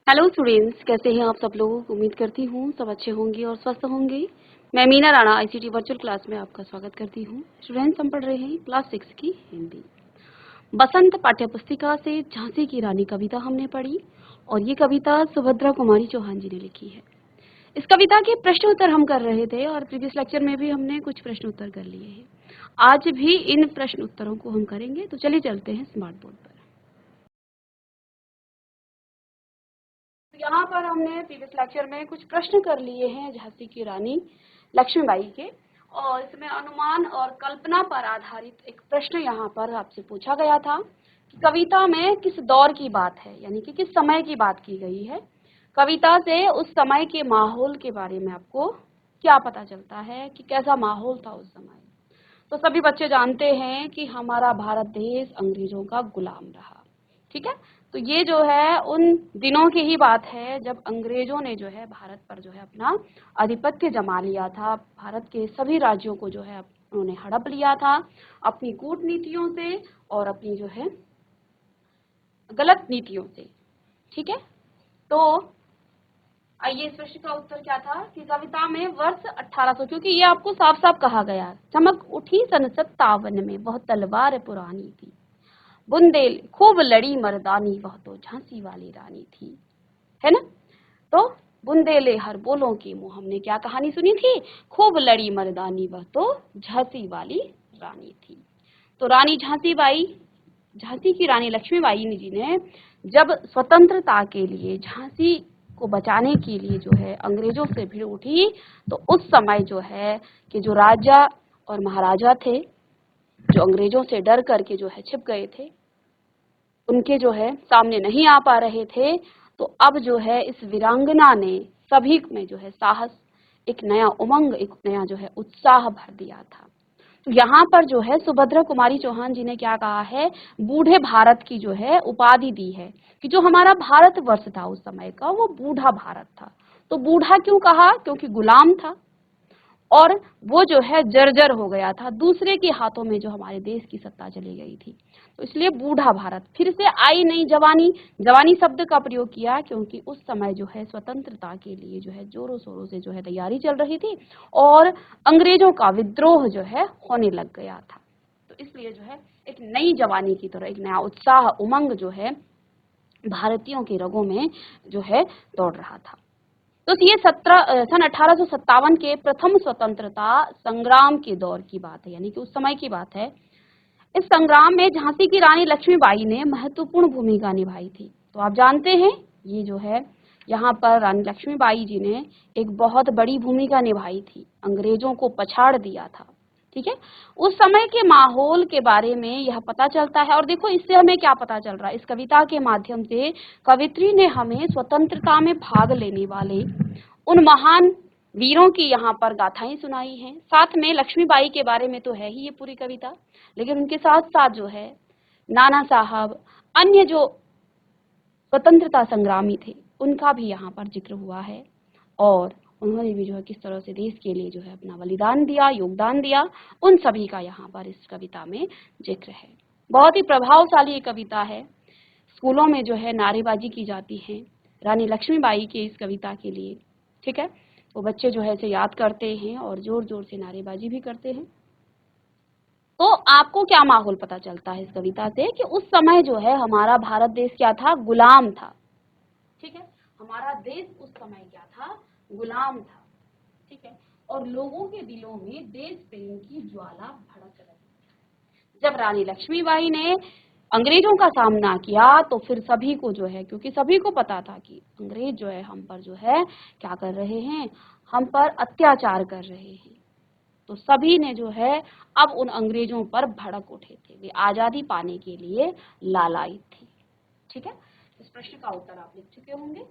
Hello students, कैसे हैं आप सब लोग। उम्मीद करती हूँ सब अच्छे होंगे और स्वस्थ होंगे। मैं Meena Rana ICT virtual class में आपका स्वागत करती हूँ। स्टूडेंट्स, हम पढ़ रहे हैं क्लास 6 की हिंदी। बसंत पाठ्य पुस्तिका से झांसी की रानी कविता हमने पढ़ी और ये कविता सुभद्रा कुमारी चौहान जी ने लिखी है। इस कविता के प्रश्न उत्तर हम कर रहे थे और प्रीवियस लेक्चर में भी हमने कुछ प्रश्न उत्तर कर लिए हैं। आज भी इन प्रश्न उत्तरों को हम करेंगे, तो चलिए चलते हैं स्मार्ट बोर्ड पर। यहाँ पर हमने प्रीवियस लेक्चर में कुछ प्रश्न कर लिए हैं झांसी की रानी लक्ष्मीबाई के, और इसमें अनुमान और कल्पना पर आधारित एक प्रश्न यहाँ पर आपसे पूछा गया था कि कविता में किस दौर की बात है, यानी कि किस समय की बात की गई है। कविता से उस समय के माहौल के बारे में आपको क्या पता चलता है कि कैसा माहौल था उस समय। तो सभी बच्चे जानते हैं कि हमारा भारत देश अंग्रेजों का गुलाम रहा। ठीक है, तो ये जो है उन दिनों की ही बात है जब अंग्रेजों ने जो है भारत पर जो है अपना आधिपत्य जमा लिया था। भारत के सभी राज्यों को जो है उन्होंने हड़प लिया था अपनी कूटनीतियों से और अपनी जो है गलत नीतियों से। ठीक है, तो आइए इस प्रश्न का उत्तर क्या था कि कविता में वर्ष 1800, क्योंकि ये आपको साफ साफ कहा गया, चमक उठी सन 57 में, बहुत तलवार पुरानी थी, बुंदेल खूब लड़ी मर्दानी, वह तो झांसी वाली रानी थी, है ना। तो बुंदेले हर बोलों की मुंह, हमने क्या कहानी सुनी थी, खूब लड़ी मर्दानी, वह तो झांसी वाली रानी थी। तो रानी झांसी की रानी लक्ष्मीबाई जी ने जब स्वतंत्रता के लिए झांसी को बचाने के लिए जो है अंग्रेजों से भिड़ उठी, तो उस समय जो है कि जो राजा और महाराजा थे जो अंग्रेजों से डर करके जो है छिप गए थे, उनके जो है सामने नहीं आ पा रहे थे, तो अब जो है इस वीरांगना ने सभी में जो है साहस, एक नया उमंग, एक नया जो है उत्साह भर दिया था। तो यहाँ पर जो है सुभद्रा कुमारी चौहान जी ने क्या कहा है, बूढ़े भारत की जो है उपाधि दी है कि जो हमारा भारत वर्ष था उस समय का वो बूढ़ा भारत था। तो बूढ़ा क्यों कहा, क्योंकि गुलाम था और वो जो है जर्जर हो गया था, दूसरे के हाथों में जो हमारे देश की सत्ता चली गई थी, तो इसलिए बूढ़ा भारत। फिर से आई नहीं जवानी, जवानी शब्द का प्रयोग किया क्योंकि उस समय जो है स्वतंत्रता के लिए जो है जोरों शोरों से जो है तैयारी चल रही थी और अंग्रेजों का विद्रोह जो है होने लग गया था। तो इसलिए जो है एक नई जवानी की तरह एक नया उत्साह, उमंग जो है भारतीयों के रगों में जो है दौड़ रहा था। तो ये सन 1857 के प्रथम स्वतंत्रता संग्राम के दौर की बात है, यानी कि उस समय की बात है। इस संग्राम में झांसी की रानी लक्ष्मीबाई ने महत्वपूर्ण भूमिका निभाई थी। तो आप जानते हैं ये जो है यहाँ पर रानी लक्ष्मीबाई जी ने एक बहुत बड़ी भूमिका निभाई थी, अंग्रेजों को पछाड़ दिया था। ठीक है, उस समय के माहौल के बारे में यह पता चलता है। और देखो इससे हमें क्या पता चल रहा है, इस कविता के माध्यम से कवित्री ने हमें स्वतंत्रता में भाग लेने वाले उन महान वीरों की यहाँ पर गाथाएं सुनाई हैं। साथ में लक्ष्मीबाई के बारे में तो है ही ये पूरी कविता, लेकिन उनके साथ साथ जो है नाना साहब, अन्य जो स्वतंत्रता संग्रामी थे उनका भी यहाँ पर जिक्र हुआ है और उन्होंने भी जो है किस तरह से देश के लिए जो है अपना बलिदान दिया, योगदान दिया, उन सभी का यहाँ पर इस कविता में जिक्र है। बहुत ही प्रभावशाली ये कविता है। स्कूलों में जो है नारेबाजी की जाती है रानी लक्ष्मीबाई के इस कविता के लिए। ठीक है, वो बच्चे जो है इसे याद करते हैं और जोर जोर से नारेबाजी भी करते हैं। तो आपको क्या माहौल पता चलता है इस कविता से कि उस समय जो है हमारा भारत देश क्या था, गुलाम था। ठीक है, हमारा देश उस समय क्या था, गुलाम था। ठीक है, और लोगों के दिलों में देश प्रेम की ज्वाला भड़क रही। जब रानी लक्ष्मीबाई ने अंग्रेजों का सामना किया तो फिर सभी को जो है, क्योंकि सभी को पता था कि अंग्रेज जो है हम पर जो है क्या कर रहे हैं, हम पर अत्याचार कर रहे हैं, तो सभी ने जो है अब उन अंग्रेजों पर भड़क उठे थे। वे आजादी पाने के लिए लालायित थे। ठीक है, इस प्रश्न का उत्तर आप लिख चुके होंगे।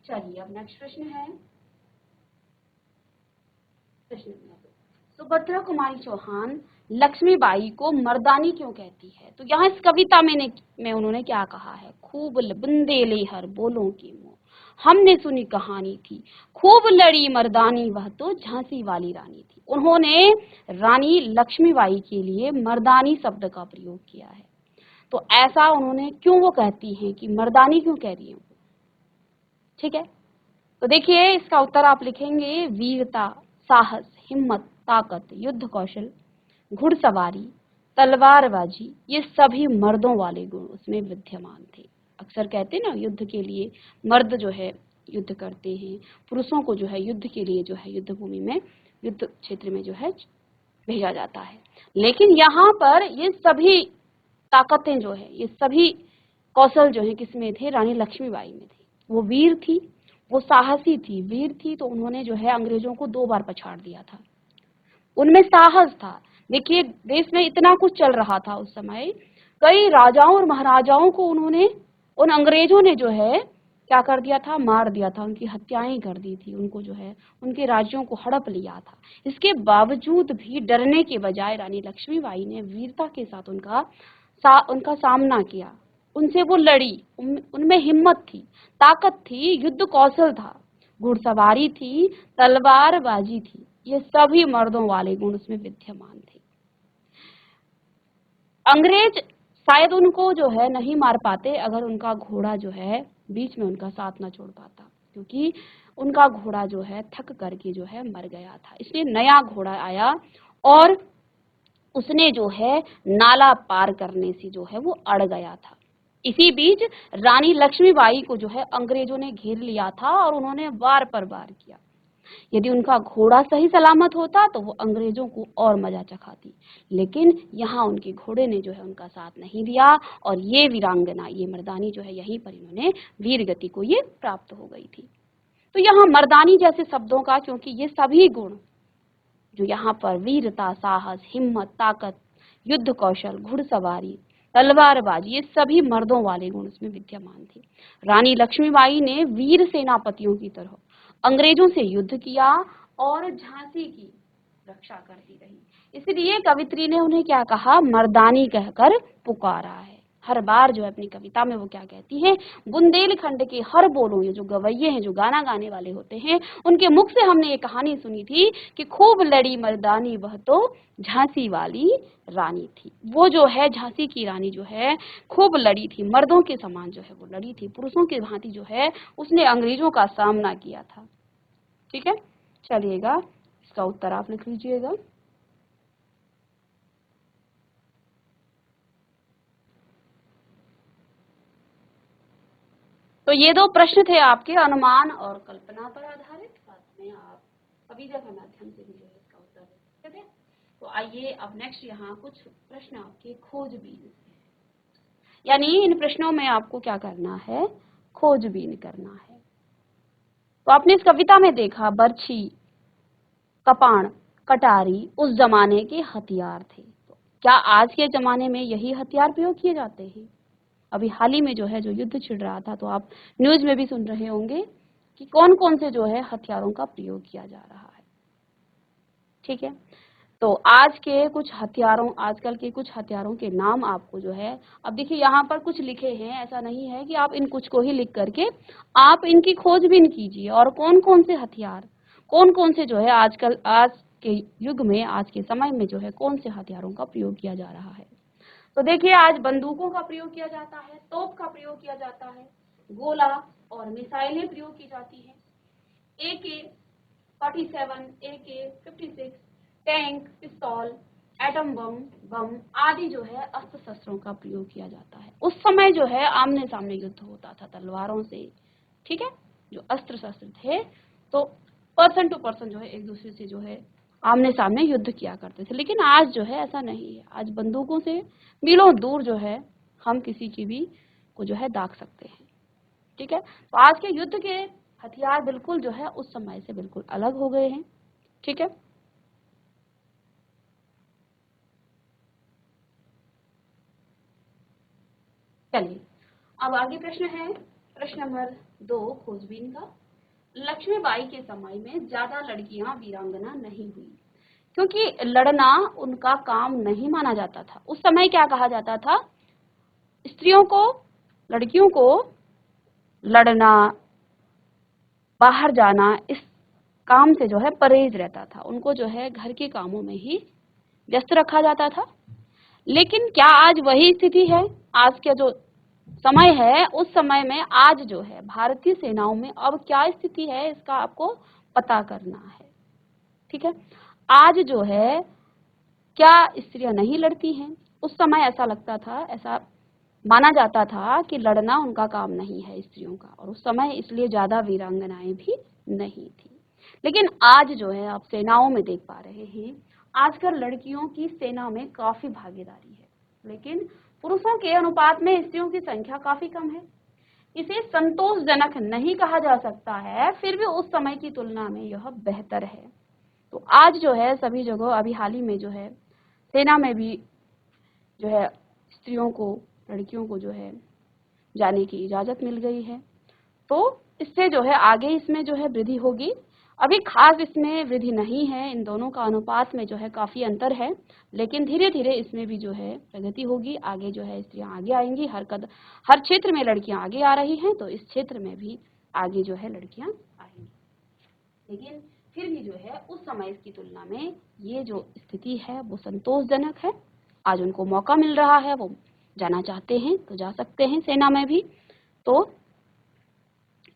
चलिए अब नेक्स्ट प्रश्न है प्रश्न नंबर 2। सुभद्रा कुमारी चौहान लक्ष्मीबाई को मर्दानी क्यों कहती है। तो यहाँ इस कविता में उन्होंने क्या कहा है, खूब बुंदेले हर बोलों की मुंह, हमने सुनी कहानी थी, खूब लड़ी मर्दानी, वह तो झांसी वाली रानी थी। उन्होंने रानी लक्ष्मीबाई के लिए मर्दानी शब्द का प्रयोग किया है। तो ऐसा उन्होंने क्यों वो कहती हैं कि मर्दानी क्यों कह रही है, ठीक है, तो देखिए इसका उत्तर आप लिखेंगे वीरता, साहस, हिम्मत, ताकत, युद्ध कौशल, घुड़सवारी, तलवारबाजी, ये सभी मर्दों वाले गुण उसमें विद्यमान थे। अक्सर कहते हैं ना, युद्ध के लिए मर्द जो है युद्ध करते हैं, पुरुषों को जो है युद्ध के लिए जो है युद्ध भूमि में, युद्ध क्षेत्र में जो है भेजा जाता है। लेकिन यहाँ पर ये सभी ताकतें जो है, ये सभी कौशल जो है किसमें थे? रानी लक्ष्मीबाई में थे। वो वीर थी, वो साहसी थी, वीर थी, तो उन्होंने जो है अंग्रेजों को 2 बार पछाड़ दिया था। उनमें साहस था। देखिए देश में इतना कुछ चल रहा था उस समय, कई राजाओं और महाराजाओं को उन्होंने, उन अंग्रेजों ने जो है क्या कर दिया था? मार दिया था, उनकी हत्याएं कर दी थी, उनको जो है उनके राज्यों को हड़प लिया था। इसके बावजूद भी डरने के बजाय रानी लक्ष्मीबाई ने वीरता के साथ उनका सामना किया, उनसे वो लड़ी, उनमें हिम्मत थी, ताकत थी, युद्ध कौशल था, घुड़सवारी थी, तलवारबाजी थी, ये सभी मर्दों वाले गुण उसमें विद्यमान थे। अंग्रेज शायद उनको जो है नहीं मार पाते अगर उनका घोड़ा जो है बीच में उनका साथ ना छोड़ पाता, क्योंकि उनका घोड़ा जो है थक करके जो है मर गया था। इसलिए नया घोड़ा आया और उसने जो है नाला पार करने से जो है वो अड़ गया था। इसी बीच रानी लक्ष्मीबाई को जो है अंग्रेजों ने घेर लिया था और उन्होंने वार पर वार किया। यदि उनका घोड़ा सही सलामत होता तो वो अंग्रेजों को और मजा चखाती, लेकिन यहाँ उनके घोड़े ने जो है उनका साथ नहीं दिया और ये वीरांगना, ये मर्दानी जो है यहीं पर इन्होंने वीर गति को ये प्राप्त हो गई थी। तो यहाँ मर्दानी जैसे शब्दों का, क्योंकि ये सभी गुण जो यहाँ पर वीरता, साहस, हिम्मत, ताकत, युद्ध कौशल, घुड़सवारी, तलवारबाजी, ये सभी मर्दों वाले गुण उसमें विद्यमान थे। रानी लक्ष्मीबाई ने वीर सेनापतियों की तरह अंग्रेजों से युद्ध किया और झांसी की रक्षा करती रही। इसलिए कवित्री ने उन्हें क्या कहा? मर्दानी कहकर पुकारा है। हर बार जो है अपनी कविता में वो क्या कहती है? बुंदेलखंड के हर बोलों, ये जो गवैये हैं, जो गाना गाने वाले होते हैं, उनके मुख से हमने ये कहानी सुनी थी कि खूब लड़ी मर्दानी वह तो झांसी वाली रानी थी। वो जो है झांसी की रानी जो है खूब लड़ी थी, मर्दों के समान जो है वो लड़ी थी, पुरुषों के भांति जो है उसने अंग्रेजों का सामना किया था। ठीक है, चलिएगा इसका उत्तर आप लिख लीजिएगा। तो ये 2 प्रश्न थे आपके अनुमान और कल्पना पर आधारित। साथ में आप कविता के माध्यम से भी जो है इसका उत्तर दे सकते थे। तो आइए अब नेक्स्ट यहाँ कुछ प्रश्न आपके खोजबीन से, यानी इन प्रश्नों में आपको क्या करना है? खोजबीन करना है। तो आपने इस कविता में देखा बर्छी, कपाण, कटारी उस जमाने के हथियार थे। तो क्या आज के जमाने में यही हथियार प्रयोग किए जाते हैं? अभी हाल ही में जो है जो युद्ध छिड़ रहा था, तो आप न्यूज में भी सुन रहे होंगे कि कौन कौन से जो है हथियारों का प्रयोग किया जा रहा है। ठीक है, तो आज के कुछ हथियारों, आजकल के कुछ हथियारों के नाम आपको जो है, अब देखिए यहाँ पर कुछ लिखे हैं, ऐसा नहीं है कि आप इन कुछ को ही लिख करके आप इनकी खोजबीन कीजिए और कौन कौन से हथियार, कौन कौन से जो है आजकल, आज के युग में, आज के समय में जो है कौन से हथियारों का प्रयोग किया जा रहा है। तो देखिए आज बंदूकों का प्रयोग किया जाता है, तोप का प्रयोग किया जाता है, गोला और मिसाइलें प्रयोग की जाती हैं, AK-47, AK-56, टैंक, पिस्तौल, एटम बम आदि जो है अस्त्र शस्त्रों का प्रयोग किया जाता है। उस समय जो है आमने सामने युद्ध होता था तलवारों से। ठीक है, जो अस्त्र शस्त्र थे तो पर्सन टू पर्सन जो है एक दूसरे से जो है आमने सामने युद्ध किया करते थे। लेकिन आज जो है ऐसा नहीं है, आज बंदूकों से मीलों दूर जो है हम किसी की भी को जो है दाग सकते हैं। ठीक है, तो आज के युद्ध के हथियार बिल्कुल जो है उस समय से बिल्कुल अलग हो गए हैं। ठीक है, चलिए अब आगे प्रश्न है, प्रश्न नंबर 2 खोजबीन का। लक्ष्मीबाई के समय में ज्यादा लड़कियां वीरांगना नहीं हुई, क्योंकि लड़ना उनका काम नहीं माना जाता था। उस समय क्या कहा जाता था? स्त्रियों को, लड़कियों को लड़ना, बाहर जाना, इस काम से जो है परहेज रहता था। उनको जो है घर के कामों में ही व्यस्त रखा जाता था। लेकिन क्या आज वही स्थिति है? आज के जो समय है, उस समय में आज जो है भारतीय सेनाओं में अब क्या स्थिति है इसका आपको पता करना है। ठीक है, आज जो है क्या स्त्रियां नहीं लड़ती हैं? उस समय ऐसा लगता था, ऐसा माना जाता था कि लड़ना उनका काम नहीं है स्त्रियों का, और उस समय इसलिए ज्यादा वीरांगनाएं भी नहीं थी। लेकिन आज जो है आप सेनाओं में देख पा रहे हैं, आजकल लड़कियों की सेना में काफी भागीदारी है, लेकिन पुरुषों के अनुपात में स्त्रियों की संख्या काफी कम है। इसे संतोषजनक नहीं कहा जा सकता है, फिर भी उस समय की तुलना में यह बेहतर है। तो आज जो है सभी जगह, अभी हाल ही में जो है सेना में भी जो है स्त्रियों को, लड़कियों को जो है जाने की इजाजत मिल गई है। तो इससे जो है आगे इसमें जो है वृद्धि होगी। अभी खास इसमें वृद्धि नहीं है, इन दोनों का अनुपात में जो है काफी अंतर है, लेकिन धीरे धीरे इसमें भी जो है प्रगति होगी। आगे जो है स्त्रियां आगे आएंगी, हर क्षेत्र में लड़कियां आगे आ रही हैं, तो इस क्षेत्र में भी आगे जो है लड़कियां आएंगी। लेकिन फिर भी जो है उस समय की तुलना में ये जो स्थिति है वो संतोषजनक है। आज उनको मौका मिल रहा है, वो जाना चाहते हैं तो जा सकते हैं सेना में भी। तो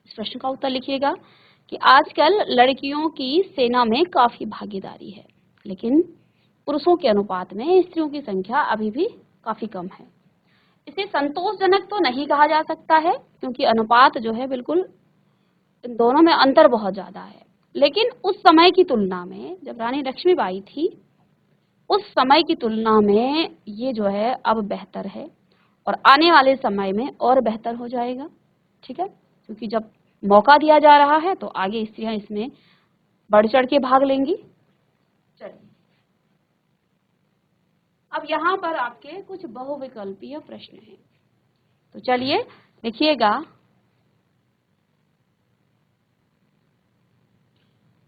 इस प्रश्न का उत्तर लिखिएगा कि आजकल लड़कियों की सेना में काफी भागीदारी है, लेकिन पुरुषों के अनुपात में स्त्रियों की संख्या अभी भी काफी कम है। इसे संतोषजनक तो नहीं कहा जा सकता है, क्योंकि अनुपात जो है बिल्कुल इन दोनों में अंतर बहुत ज्यादा है। लेकिन उस समय की तुलना में, जब रानी लक्ष्मीबाई थी, उस समय की तुलना में ये जो है अब बेहतर है, और आने वाले समय में और बेहतर हो जाएगा। ठीक है, क्योंकि जब मौका दिया जा रहा है तो आगे स्त्रियां इसमें बढ़ चढ़ के भाग लेंगी। चलिए, अब यहाँ पर आपके कुछ बहुविकल्पीय प्रश्न हैं, तो चलिए लिखिएगा।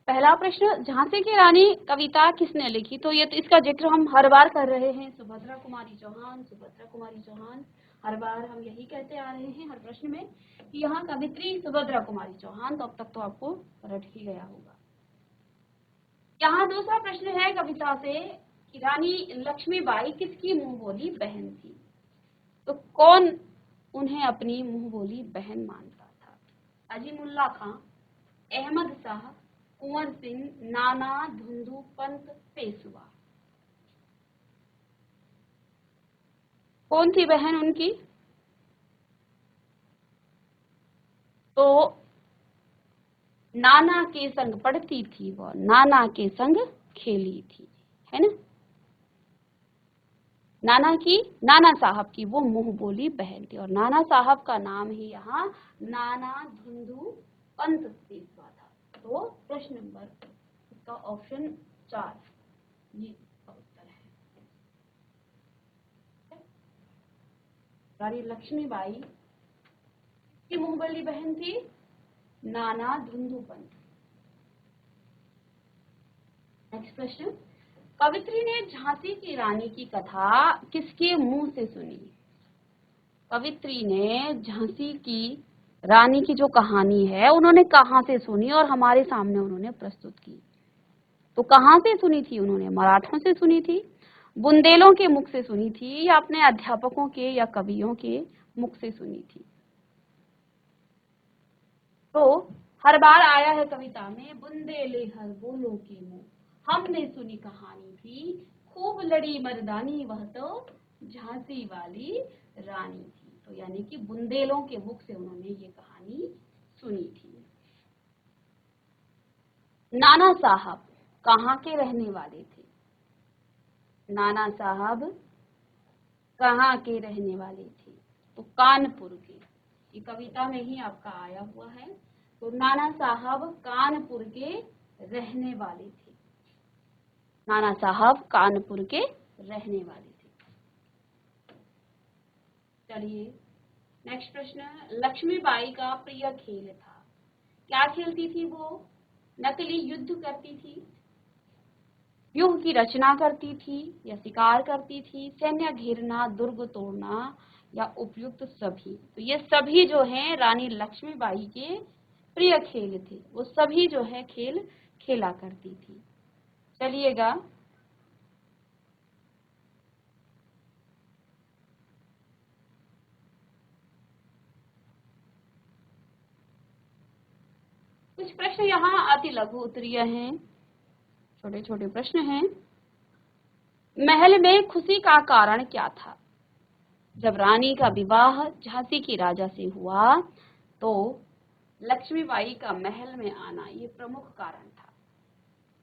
पहला प्रश्न, झांसी की रानी कविता किसने लिखी? तो ये तो इसका जिक्र हम हर बार कर रहे हैं, सुभद्रा कुमारी चौहान, सुभद्रा कुमारी चौहान। हर बार हम यही कहते आ रहे हैं हर प्रश्न में कि यहाँ कवित्री सुभद्रा कुमारी चौहान, तो अब तक तो आपको रट ही गया होगा। यहाँ दूसरा प्रश्न है कविता से कि रानी लक्ष्मीबाई किसकी मुंह बोली बहन थी? तो कौन उन्हें अपनी मुंह बोली बहन मानता था? अजीमुल्ला खां, अहमद शाह, कुंवर सिंह, नाना धुंधु पंत, पेशवा। कौन थी बहन उनकी? तो नाना के संग पढ़ती थी वो, नाना के संग खेली थी, है ना। नाना साहब की वो मुंह बोली बहन थी, और नाना साहब का नाम ही यहाँ नाना धुंधु पंत पेशवा था। तो प्रश्न नंबर इसका ऑप्शन 4 ये इसका उत्तर है। रानी लक्ष्मीबाई की मुंह बोली बहन थी नाना धुंधु पंत। नेक्स्ट प्रश्न, कवित्री ने झांसी की रानी की कथा किसके मुंह से सुनी? कवित्री ने झांसी की रानी की जो कहानी है उन्होंने कहाँ से सुनी और हमारे सामने उन्होंने प्रस्तुत की? तो कहाँ से सुनी थी उन्होंने? मराठों से सुनी थी, बुंदेलों के मुख से सुनी थी, या अपने अध्यापकों के या कवियों के मुख से सुनी थी? तो हर बार आया है कविता में, बुंदेले हर बोलों के मुंह, हमने सुनी कहानी भी, खूब लड़ी मर्दानी वह तो झांसी वाली रानी थी। तो यानी कि बुंदेलों के मुख से उन्होंने ये कहानी सुनी थी। नाना साहब कहाँ के रहने वाले थे? नाना साहब कहाँ के रहने वाले थे? तो कानपुर के। ये कविता में ही आपका आया हुआ है। तो नाना साहब कानपुर के रहने वाले थे। नाना साहब कानपुर के रहने वाले थे। चलिए नेक्स्ट प्रश्न, लक्ष्मीबाई का प्रिय खेल था, क्या खेलती थी वो? नकली युद्ध करती थी, व्यूह की रचना करती थी, या शिकार करती थी, सैन्य घेरना, दुर्ग तोड़ना, या उपयुक्त सभी? तो ये सभी जो हैं रानी लक्ष्मीबाई के प्रिय खेल थे, वो सभी जो है खेल खेला करती थी। चलिएगा कुछ प्रश्न यहाँ अति लघु उत्तरीय हैं, छोटे छोटे प्रश्न हैं। महल में खुशी का कारण क्या था? जब रानी का विवाह झांसी के राजा से हुआ तो लक्ष्मीबाई का महल में आना ये प्रमुख कारण था,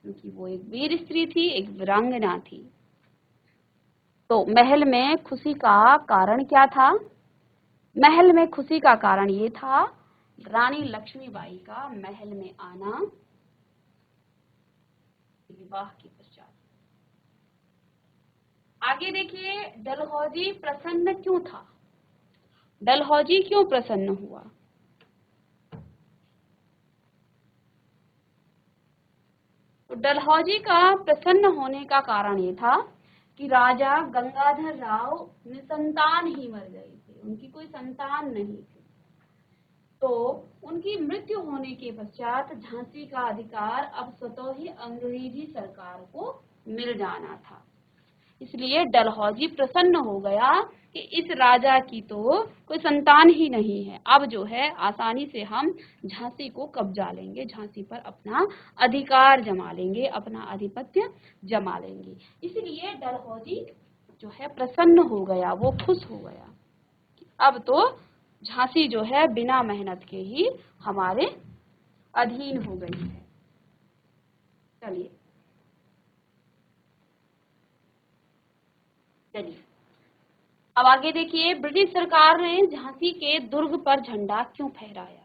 क्योंकि वो एक वीर स्त्री थी, एक वीरांगना थी। तो महल में खुशी का कारण क्या था? महल में खुशी का कारण ये था रानी लक्ष्मीबाई का महल में आना विवाह के पश्चात। आगे देखिए, डलहौजी प्रसन्न क्यों था? डलहौजी क्यों प्रसन्न हुआ? तो डलहौजी का प्रसन्न होने का कारण ये था कि राजा गंगाधर राव निसंतान ही मर गए थे, उनकी कोई संतान नहीं थी। तो उनकी मृत्यु होने के पश्चात झांसी का अधिकार अब स्वतः ही अंग्रेजी सरकार को मिल जाना था। इसलिए डलहौजी प्रसन्न हो गया कि इस राजा की तो कोई संतान ही नहीं है, अब जो है आसानी से हम झांसी को कब्जा लेंगे, झांसी पर अपना अधिकार जमा लेंगे, अपना आधिपत्य जमा लेंगे। इसलिए डलहौजी जो है प्रसन्न हो गया, वो खुश हो गया कि अब तो झांसी जो है बिना मेहनत के ही हमारे अधीन हो गई है। चलिए अब आगे देखिए, ब्रिटिश सरकार ने झांसी के दुर्ग पर झंडा क्यों फहराया?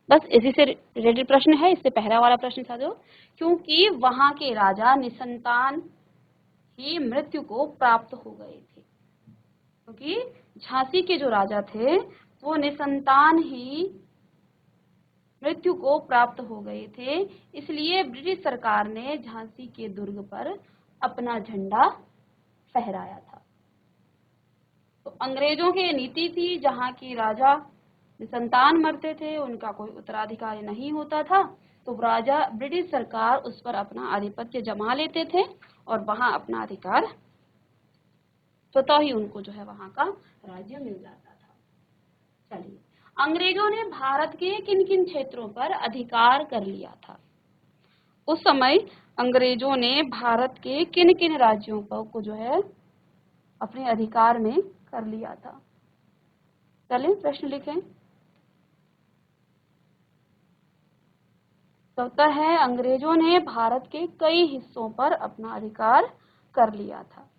बस इसी से रिलेटेड प्रश्न है, इससे पहला वाला प्रश्न था जो, क्योंकि वहां के राजा निसंतान ही मृत्यु को प्राप्त हो गए थे। क्योंकि झांसी के जो राजा थे वो निसंतान ही मृत्यु को प्राप्त हो गए थे, इसलिए ब्रिटिश सरकार ने झांसी के दुर्ग पर अपना झंडा फहराया था। तो अंग्रेजों की नीति थी, जहाँ की राजा निसंतान मरते थे, उनका कोई उत्तराधिकारी नहीं होता था, तो राजा ब्रिटिश सरकार उस पर अपना आधिपत्य जमा लेते थे और वहां अपना अधिकार स्वतः ही उनको जो है वहां का राज्य मिल जाता था। चलिए, अंग्रेजों ने भारत के किन किन क्षेत्रों पर अधिकार कर लिया था? उस समय अंग्रेजों ने भारत के किन किन राज्यों पर को जो है अपने अधिकार में कर लिया था? चलिए प्रश्न लिखें। तो उत्तर है, अंग्रेजों ने भारत के कई हिस्सों पर अपना अधिकार कर लिया था।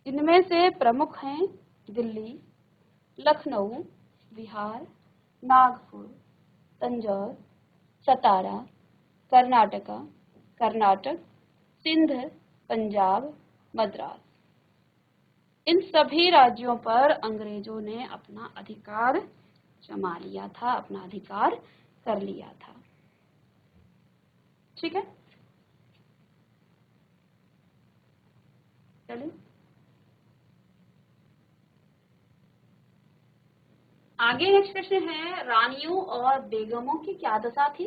इनमें से प्रमुख हैं दिल्ली, लखनऊ, बिहार, नागपुर, तंजौर, सतारा, कर्नाटक, सिंध, पंजाब, मद्रास। इन सभी राज्यों पर अंग्रेजों ने अपना अधिकार जमा लिया था, अपना अधिकार कर लिया था। ठीक है, चलिए आगे। नेक्स्ट प्रश्न है, रानियों और बेगमों की क्या दशा थी?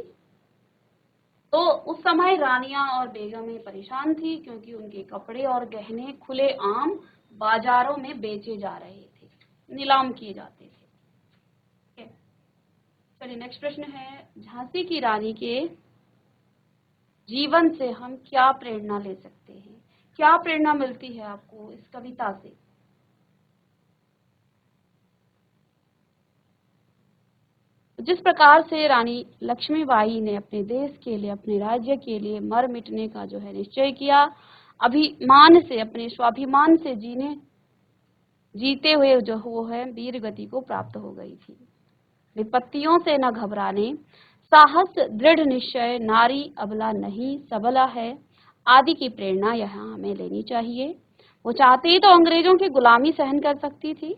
तो उस समय रानियां और बेगमें परेशान थी, क्योंकि उनके कपड़े और गहने खुले आम बाजारों में बेचे जा रहे थे, नीलाम किए जाते थे। चलिए नेक्स्ट प्रश्न है, झांसी की रानी के जीवन से हम क्या प्रेरणा ले सकते हैं? क्या प्रेरणा मिलती है आपको इस कविता से? जिस प्रकार से रानी लक्ष्मीबाई ने अपने देश के लिए, अपने राज्य के लिए मर मिटने का जो है निश्चय किया, अभिमान से, अपने स्वाभिमान से जीते हुए जो वो है वीर गति को प्राप्त हो गई थी। विपत्तियों से न घबराने, साहस, दृढ़ निश्चय, नारी अबला नहीं सबला है आदि की प्रेरणा यहाँ हमें लेनी चाहिए। वो चाहती तो अंग्रेजों की गुलामी सहन कर सकती थी,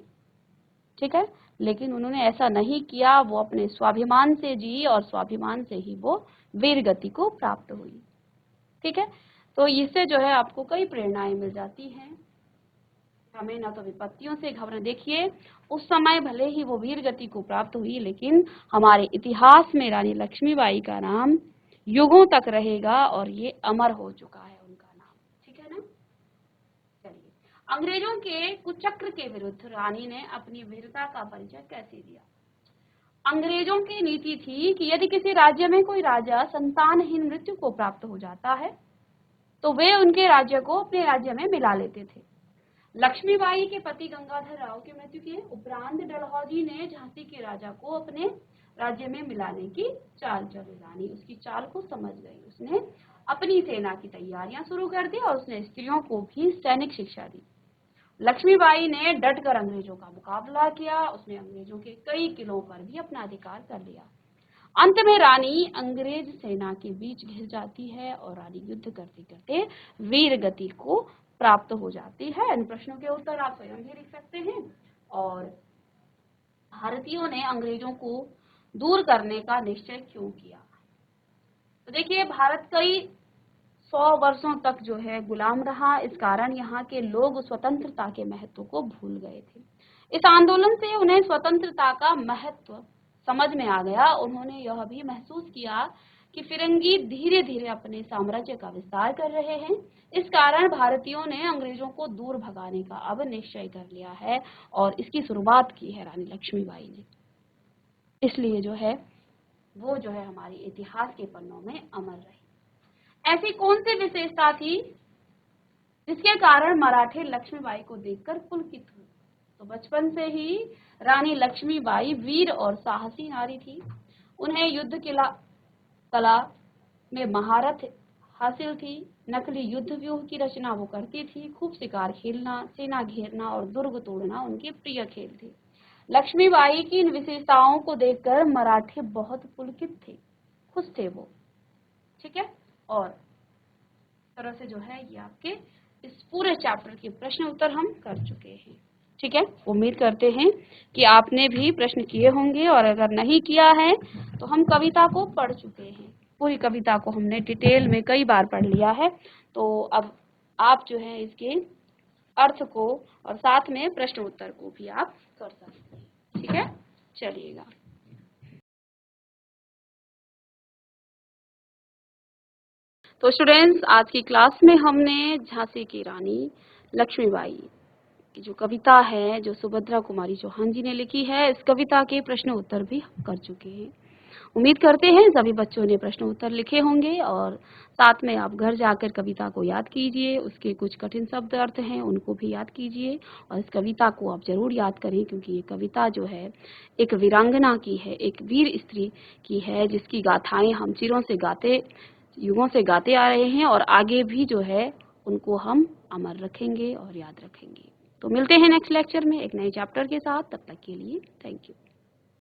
ठीक है, लेकिन उन्होंने ऐसा नहीं किया। वो अपने स्वाभिमान से जी और स्वाभिमान से ही वो वीर गति को प्राप्त हुई। ठीक है, तो इससे जो है आपको कई प्रेरणाएं मिल जाती हैं। हमें ना तो विपत्तियों से घबराना। देखिए उस समय भले ही वो वीर गति को प्राप्त हुई, लेकिन हमारे इतिहास में रानी लक्ष्मीबाई का नाम युगों तक रहेगा और ये अमर हो चुका है उनका नाम। ठीक है ना। चलिए अंग्रेजों के कुचक्र के विरुद्ध रानी ने अपनी वीरता का परिचय कैसे दिया? अंग्रेजों की नीति थी कि यदि किसी राज्य में कोई राजा संतानहीन मृत्यु को प्राप्त हो जाता है तो वे उनके राज्य को अपने राज्य में मिला लेते थे। लक्ष्मीबाई के पति गंगाधर राव की मृत्यु के उपरांत डलहौजी ने झांसी के राजा को अपने राज्य में मिलाने की चाल चली। रानी उसकी चाल को समझ गई। उसने अपनी सेना की तैयारियां शुरू कर दी और उसने स्त्रियों को भी सैनिक शिक्षा दी। लक्ष्मीबाई ने डटकर अंग्रेजों का मुकाबला किया। उसने अंग्रेजों के कई किलों पर भी अपना अधिकार कर लिया। अंत में रानी अंग्रेज सेना के बीच घिर जाती है और रानी युद्ध करते करते वीर गति को प्राप्त हो जाती है। इन प्रश्नों के उत्तर आप स्वयं भी लिख सकते हैं। और भारतीयों ने अंग्रेजों को दूर करने का निश्चय क्यों किया? तो देखिए, भारत कई 100 वर्षों तक जो है गुलाम रहा। इस कारण यहाँ के लोग स्वतंत्रता के महत्व को भूल गए थे। इस आंदोलन से उन्हें स्वतंत्रता का महत्व समझ में आ गया। उन्होंने यह भी महसूस किया कि फिरंगी धीरे धीरे अपने साम्राज्य का विस्तार कर रहे हैं। इस कारण भारतीयों ने अंग्रेजों को दूर भगाने का अब निश्चय कर लिया है और इसकी शुरुआत की है रानी लक्ष्मीबाई ने। इसलिए जो है वो जो है हमारी इतिहास के पन्नों में अमर रही। ऐसी कौन सी विशेषता थी जिसके कारण मराठे लक्ष्मीबाई को देखकर पुलकित हुए? तो बचपन से ही रानी लक्ष्मीबाई वीर और साहसी नारी थी। उन्हें युद्ध कला में महारत हासिल थी। नकली युद्ध व्यूह की रचना वो करती थी। खूब शिकार खेलना, सेना घेरना और दुर्ग तोड़ना उनके प्रिय खेल थे। लक्ष्मीबाई की इन विशेषताओं को देखकर मराठे बहुत पुलकित थे, खुश थे वो। ठीक है, और तरह से जो है ये आपके इस पूरे चैप्टर के प्रश्न उत्तर हम कर चुके हैं। ठीक है, उम्मीद करते हैं कि आपने भी प्रश्न किए होंगे और अगर नहीं किया है तो हम कविता को पढ़ चुके हैं। पूरी कविता को हमने डिटेल में कई बार पढ़ लिया है। तो अब आप जो है इसके अर्थ को और साथ में प्रश्न उत्तर को भी आप कर सकते हैं। ठीक है, चलिएगा। तो स्टूडेंट्स, आज की क्लास में हमने झांसी की रानी लक्ष्मीबाई की जो कविता है, जो सुभद्रा कुमारी चौहान जी ने लिखी है, इस कविता के प्रश्न उत्तर भी हम कर चुके हैं। उम्मीद करते हैं सभी बच्चों ने प्रश्न उत्तर लिखे होंगे और साथ में आप घर जाकर कविता को याद कीजिए। उसके कुछ कठिन शब्द अर्थ हैं उनको भी याद कीजिए और इस कविता को आप जरूर याद करें, क्योंकि ये कविता जो है एक वीरांगना की है, एक वीर स्त्री की है, जिसकी गाथाएं हम युगों से गाते आ रहे हैं और आगे भी जो है उनको हम अमर रखेंगे और याद रखेंगे। तो मिलते हैं नेक्स्ट लेक्चर में एक नए चैप्टर के साथ। तब तक के लिए थैंक यू।